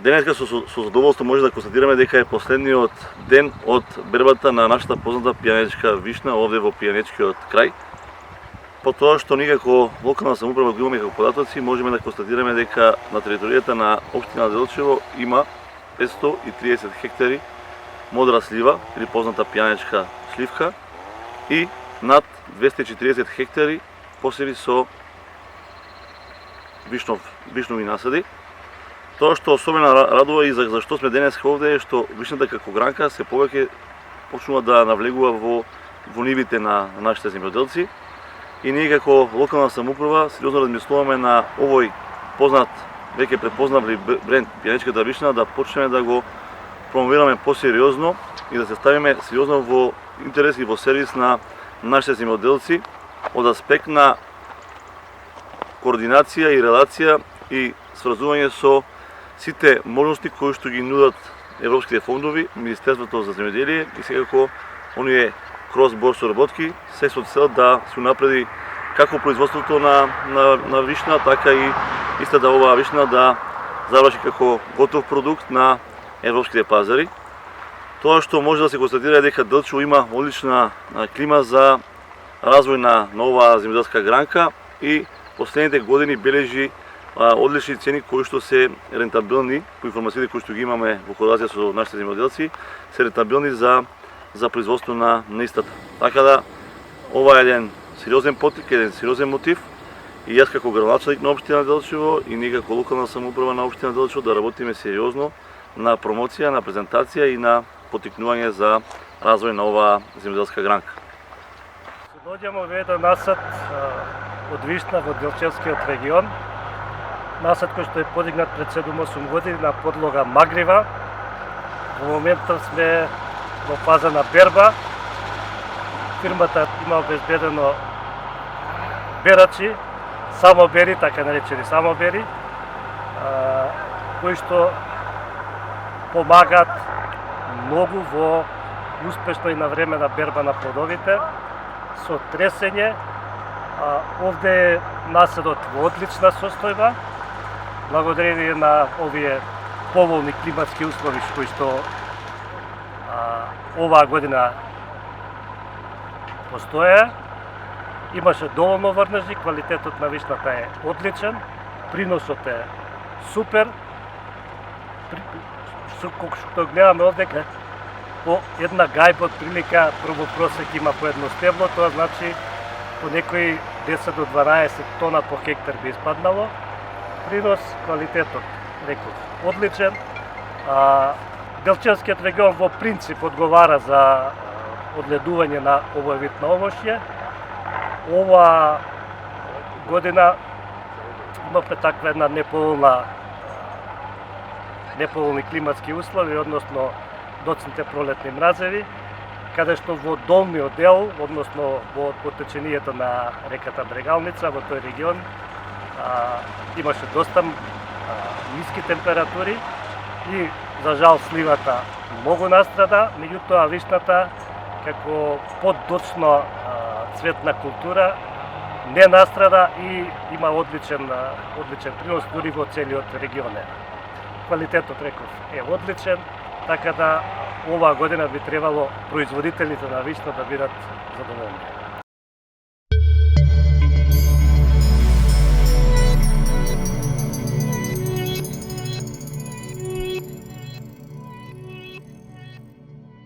Денеска со задоволство може да констатираме дека е последниот ден од бербата на нашата позната пијанечка вишна овде во пијанечкиот крај. По тоа што ние како локална самоуправа го имаме како податоци, можеме да констатираме дека на територијата на општина Делчево има 530 хектари модра слива или позната пијанечка сливка и над 240 хектари посеви со вишнови насади. Тоа што особено радува и зашто сме денес овде е што вишната како гранка се повеќе почнува да навлегува во нивите на нашите земјоделци и ние како локална самоуправа сериозно размислуваме на овој познат, веќе препознавли бренд пијанечката вишна да почнеме да го промовираме посериозно и да се ставиме сериозно во интерес и во сервис на нашите земјоделци од аспект на координација и релација и сврзување со сите можности кои што ги нудат европските фондови, Министерството за земјоделие и секако оние крос-борд соработки, се со цел да се унапреди како производството на вишна, така и истата оваа вишна да заврши како готов продукт на европските пазари. Тоа што може да се констатира е дека Делчево има одлична клима за развој на оваа земјоделска гранка и последните години бележи одлични цени кои што се рентабилни, по информациите кои што ги имаме во корелација со нашите земјоделци, се рентабилни за производство на истата. Така да ова е еден сериозен потик, еден сериозен мотив и јас како градоначелник на општина Делчево и ние како локална самоуправа на општина Делчево да работиме сериозно на промоција, на презентација и на потикнување за развој на оваа земјоделска гранка. Доаѓаме во еден насад од вишна во Делчевскиот регион. Насад кој што е подигнат пред 7-8 години на подлога магрива. Во моментот сме во фаза на берба. Фирмата има обезбедено берачи, самобери, така наречени самобери, кои што помагаат многу во успешно и навремена берба на плодовите со тресење. Овде е насадот во одлична состојба, благодарение на овие поволни климатски услови кои што оваа година постоја. Имаше доволно врнежи, квалитетот на вишната е одличен, приносот е супер. Што гледаме овде, по една гајба од прилика пробопросек има по едно стебло, тоа значи по некои 10 до 12 тона по хектар би испаднало. Принос, квалитетот, реков, одличен. Делчевскиот регион во принцип одговара за одледување на овој вид на овошје. Ова година имавме таква една неповолни климатски услови, односно доцните пролетни мразеви, каде што во долниот дел, односно во потеченијата на реката Брегалница, во тој регион, имаше доста ниски температури и, за жал, сливата многу настрада, меѓутоа вишната, како поддочно цветна култура, не настрада и има одличен принос дури во целиот регион. Квалитетот, реков, е одличен, така да оваа година би требало производителите на вишна да бидат задоволни.